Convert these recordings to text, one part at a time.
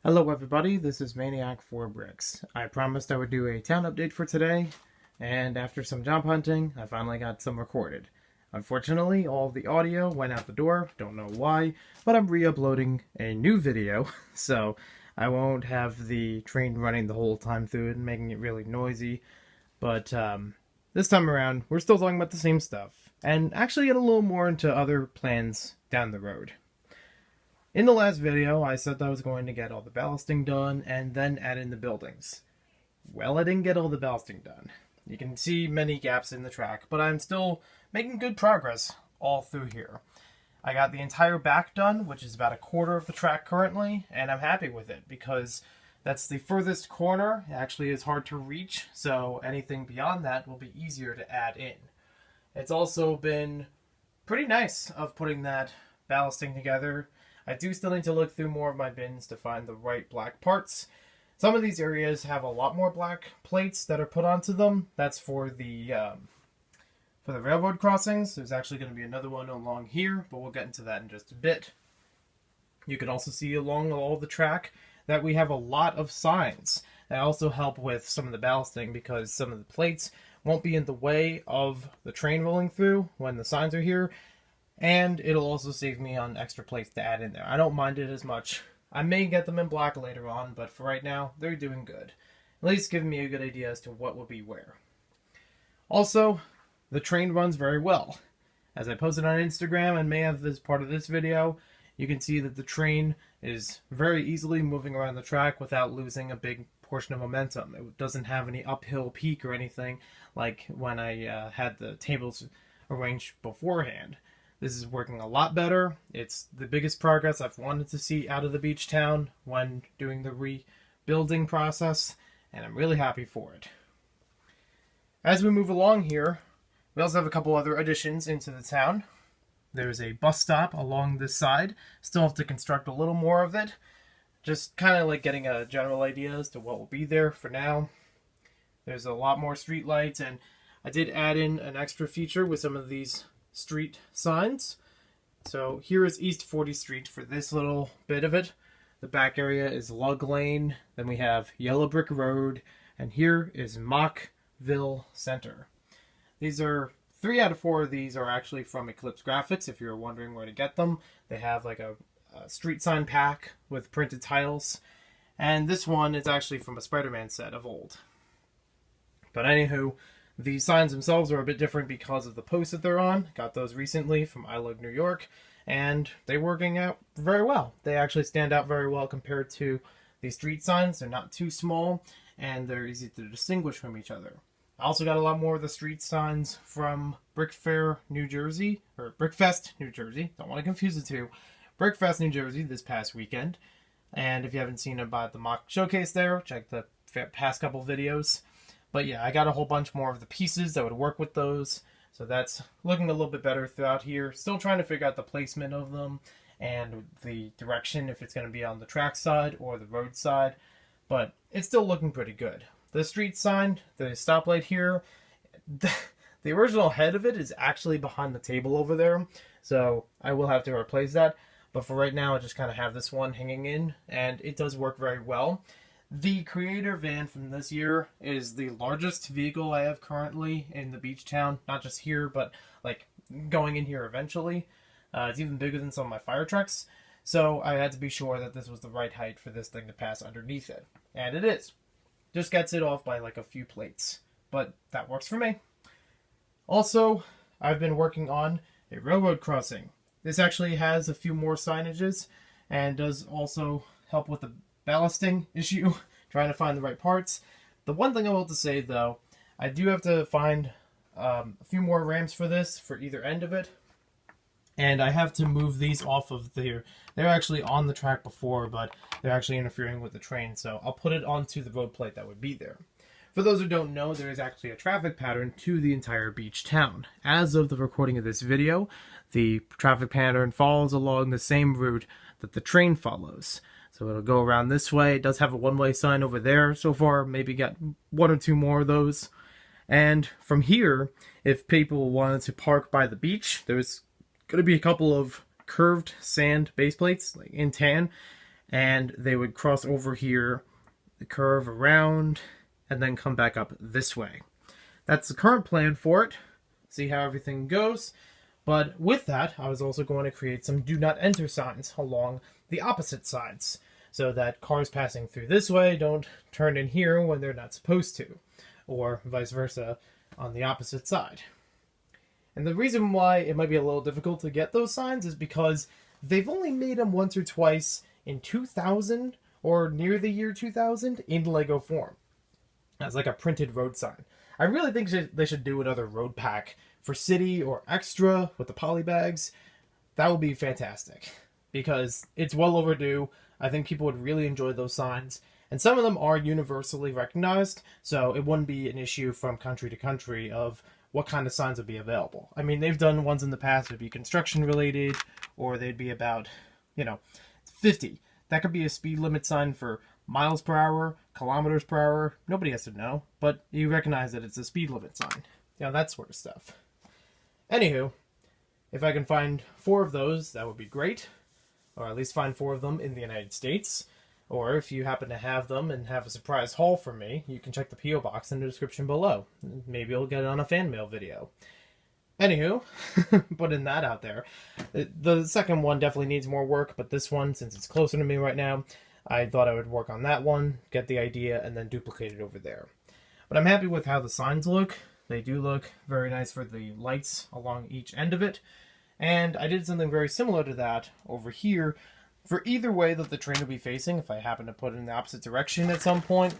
Hello everybody, this is Maniac for Bricks. I promised I would do a town update for today, and after some job hunting, I finally got some recorded. Unfortunately, all of the audio went out the door, don't know why, but I'm re-uploading a new video, so I won't have the train running the whole time through it and making it really noisy, but this time around, we're still talking about the same stuff, and actually get a little more into other plans down the road. In the last video, I said that I was going to get all the ballasting done and then add in the buildings. Well, I didn't get all the ballasting done. You can see many gaps in the track, but I'm still making good progress all through here. I got the entire back done, which is about a quarter of the track currently, and I'm happy with it because that's the furthest corner. It actually is hard to reach, so anything beyond that will be easier to add in. It's also been pretty nice of putting that ballasting together. I do still need to look through more of my bins to find the right black parts. Some of these areas have a lot more black plates that are put onto them. That's for the railroad crossings. There's actually going to be another one along here, but we'll get into that in just a bit. You can also see along all the track that we have a lot of signs that also help with some of the ballasting because some of the plates won't be in the way of the train rolling through when the signs are here. And it'll also save me on extra plates to add in there. I don't mind it as much. I may get them in black later on, but for right now, they're doing good. At least giving me a good idea as to what will be where. Also, the train runs very well. As I posted on Instagram and may have as part of this video, you can see that the train is very easily moving around the track without losing a big portion of momentum. It doesn't have any uphill peak or anything like when I had the tables arranged beforehand. This is working a lot better. It's the biggest progress I've wanted to see out of the beach town when doing the rebuilding process, and I'm really happy for it. As we move along here, we also have a couple other additions into the town. There's a bus stop along this side. Still have to construct a little more of it. Just kind of like getting a general idea as to what will be there for now. There's a lot more street lights, and I did add in an extra feature with some of these street signs. So here is East 40th Street for this little bit of it. The back area is Lug Lane. Then we have Yellow Brick Road. And here is Mockville Center. These are 3 out of 4 of these are actually from Eclipse Graphics. If you're wondering where to get them, they have like a street sign pack with printed tiles. And this one is actually from a Spider-Man set of old. But anywho, the signs themselves are a bit different because of the posts that they're on. Got those recently from I Love New York, and they're working out very well. They actually stand out very well compared to the street signs. They're not too small, and they're easy to distinguish from each other. I also got a lot more of the street signs from Brickfest, New Jersey. Don't want to confuse the two. Brickfest, New Jersey this past weekend. And if you haven't seen about the mock showcase there, check the past couple videos. But yeah, I got a whole bunch more of the pieces that would work with those. So that's looking a little bit better throughout here. Still trying to figure out the placement of them and the direction, if it's going to be on the track side or the road side. But it's still looking pretty good. The street sign, the stoplight here, the original head of it is actually behind the table over there. So I will have to replace that. But for right now, I just kind of have this one hanging in. And it does work very well. The Creator van from this year is the largest vehicle I have currently in the beach town. Not just here, but like going in here eventually. It's even bigger than some of my fire trucks. So I had to be sure that this was the right height for this thing to pass underneath it. And it is. Just gets it off by like a few plates. But that works for me. Also, I've been working on a railroad crossing. This actually has a few more signages and does also help with the ballasting issue, trying to find the right parts. The one thing I will have to say though, I do have to find a few more ramps for this, for either end of it. And I have to move these off of there. They're actually on the track before, but they're actually interfering with the train. So I'll put it onto the road plate that would be there. For those who don't know, there is actually a traffic pattern to the entire beach town. As of the recording of this video, the traffic pattern follows along the same route that the train follows. So it'll go around this way. It does have a one-way sign over there so far. Maybe got 1 or 2 more of those. And from here, if people wanted to park by the beach, there's going to be a couple of curved sand base plates like in tan. and they would cross over here, curve around, and then come back up this way. That's the current plan for it. See how everything goes. But with that, I was also going to create some do not enter signs along the opposite sides, so that cars passing through this way don't turn in here when they're not supposed to, or vice versa on the opposite side. And the reason why it might be a little difficult to get those signs is because they've only made them once or twice in 2000 or near the year 2000 in Lego form as like a printed road sign. I really think they should do another road pack for city or extra with the poly bags. That would be fantastic because it's well overdue. I think people would really enjoy those signs, and some of them are universally recognized, so it wouldn't be an issue from country to country of what kind of signs would be available. I mean, they've done ones in the past that would be construction related, or they'd be about, 50. That could be a speed limit sign for miles per hour, kilometers per hour. Nobody has to know, but you recognize that it's a speed limit sign. That sort of stuff. Anywho, if I can find 4 of those, that would be great. Or at least find 4 of them in the United States. Or if you happen to have them and have a surprise haul for me, you can check the P.O. box in the description below. Maybe you'll get it on a fan mail video. Anywho, putting that out there. The second one definitely needs more work, but this one, since it's closer to me right now, I thought I would work on that one, get the idea, and then duplicate it over there. But I'm happy with how the signs look. They do look very nice for the lights along each end of it. And I did something very similar to that over here for either way that the train will be facing, if I happen to put it in the opposite direction at some point.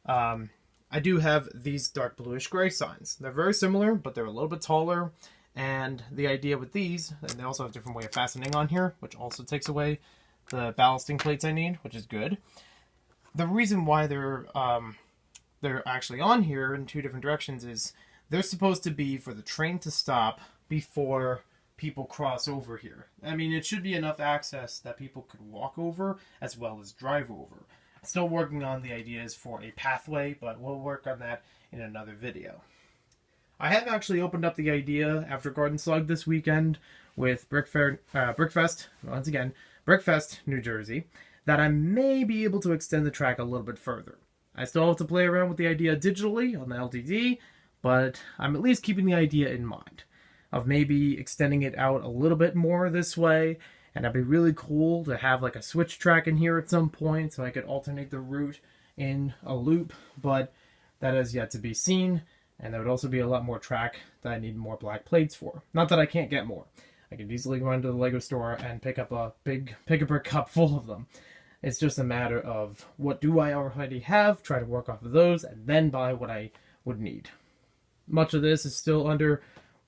I do have these dark bluish gray signs. They're very similar, but they're a little bit taller. And the idea with these, and they also have a different way of fastening on here, which also takes away the ballasting plates I need, which is good. The reason why they're actually on here in 2 different directions is they're supposed to be for the train to stop before people cross over here. I mean, it should be enough access that people could walk over as well as drive over. Still working on the ideas for a pathway, but we'll work on that in another video. I have actually opened up the idea after Garden Slug this weekend with Brickfest, once again, Brickfest, New Jersey, that I may be able to extend the track a little bit further. I still have to play around with the idea digitally on the LTD, but I'm at least keeping the idea in mind of maybe extending it out a little bit more this way. And it'd be really cool to have like a switch track in here at some point so I could alternate the route in a loop, but that is yet to be seen. And there would also be a lot more track that I need more black plates for. Not that I can't get more. I could easily go into the Lego store and pick up a big pick-a-brick cup full of them. It's just a matter of what do I already have, try to work off of those, and then buy what I would need. Much of this is still under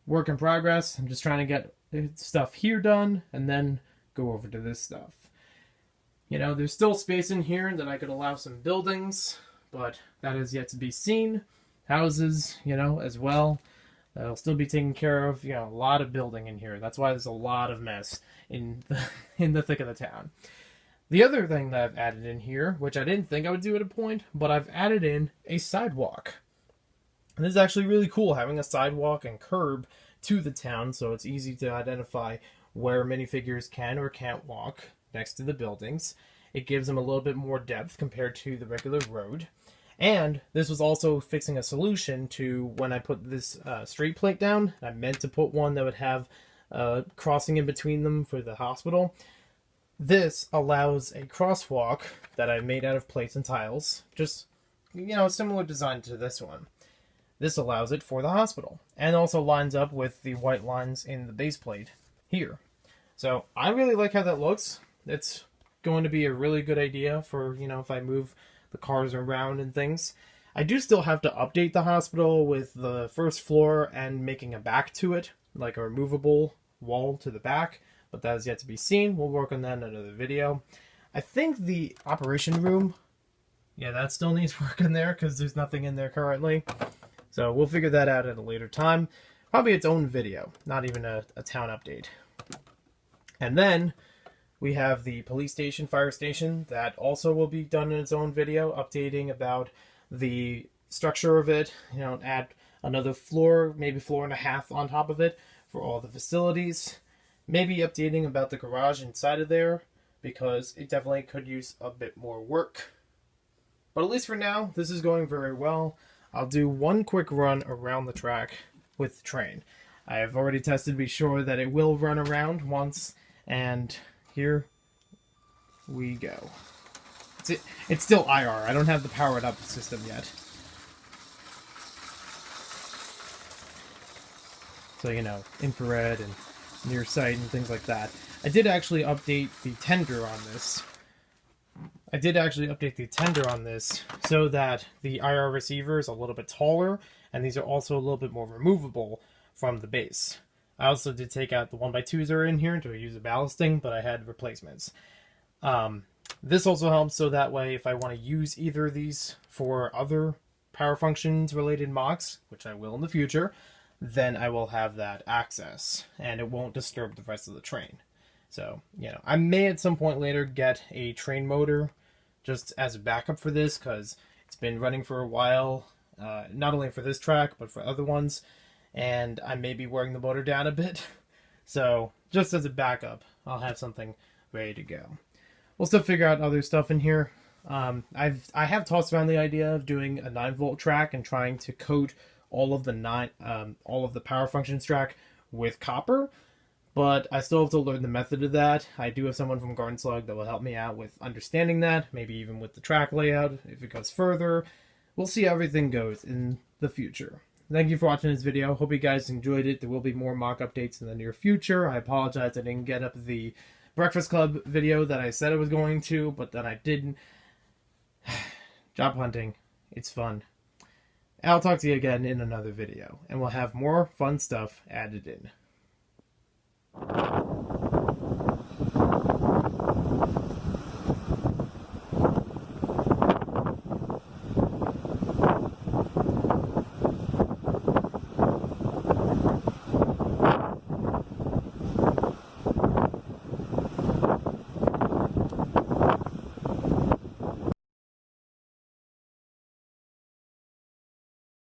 work in progress. I'm just trying to get stuff here done, and then go over to this stuff. There's still space in here that I could allow some buildings, but that is yet to be seen. Houses, as well. That'll still be taken care of. A lot of building in here. That's why there's a lot of mess in the thick of the town. The other thing that I've added in here, which I didn't think I would do at a point, but I've added in a sidewalk. And this is actually really cool, having a sidewalk and curb to the town, so it's easy to identify where minifigures can or can't walk next to the buildings. It gives them a little bit more depth compared to the regular road. And this was also fixing a solution to when I put this street plate down. I meant to put one that would have crossing in between them for the hospital. This allows a crosswalk that I made out of plates and tiles. Just, a similar design to this one. This allows it for the hospital. And also lines up with the white lines in the base plate here. So I really like how that looks. It's going to be a really good idea for, if I move the cars around and things. I do still have to update the hospital with the first floor and making a back to it, like a removable wall to the back, but that is yet to be seen. We'll work on that in another video. I think the operation room, that still needs work in there because there's nothing in there currently. So we'll figure that out at a later time. Probably its own video, not even a town update. And then we have the police station, fire station, that also will be done in its own video, updating about the structure of it, add another floor, maybe floor and a half on top of it for all the facilities. Maybe updating about the garage inside of there, because it definitely could use a bit more work. But at least for now, this is going very well. I'll do one quick run around the track with the train. I have already tested to be sure that it will run around once, and here we go. It's still IR. I don't have the powered up system yet. So, you know, infrared and near sight and things like that. I did actually update the tender on this. So that the IR receiver is a little bit taller, and these are also a little bit more removable from the base. I also did take out the 1x2s that are in here to use the ballasting, but I had replacements. This also helps so that way if I want to use either of these for other power functions related mocks, which I will in the future, then I will have that access and it won't disturb the rest of the train. So, you know, I may at some point later get a train motor just as a backup for this, because it's been running for a while, not only for this track but for other ones, and I may be wearing the motor down a bit. So just as a backup, I'll have something ready to go. We'll still figure out other stuff in here. I have tossed around the idea of doing a 9-volt track and trying to coat all of the power functions track with copper, but I still have to learn the method of that. I do have someone from Garden Slug that will help me out with understanding that, maybe even with the track layout if it goes further. We'll see how everything goes in the future. Thank you for watching this video. Hope you guys enjoyed it. There will be more mock updates in the near future. I apologize I didn't get up the Breakfast Club video that I said I was going to, but then I didn't. Job hunting. It's fun. I'll talk to you again in another video, and we'll have more fun stuff added in.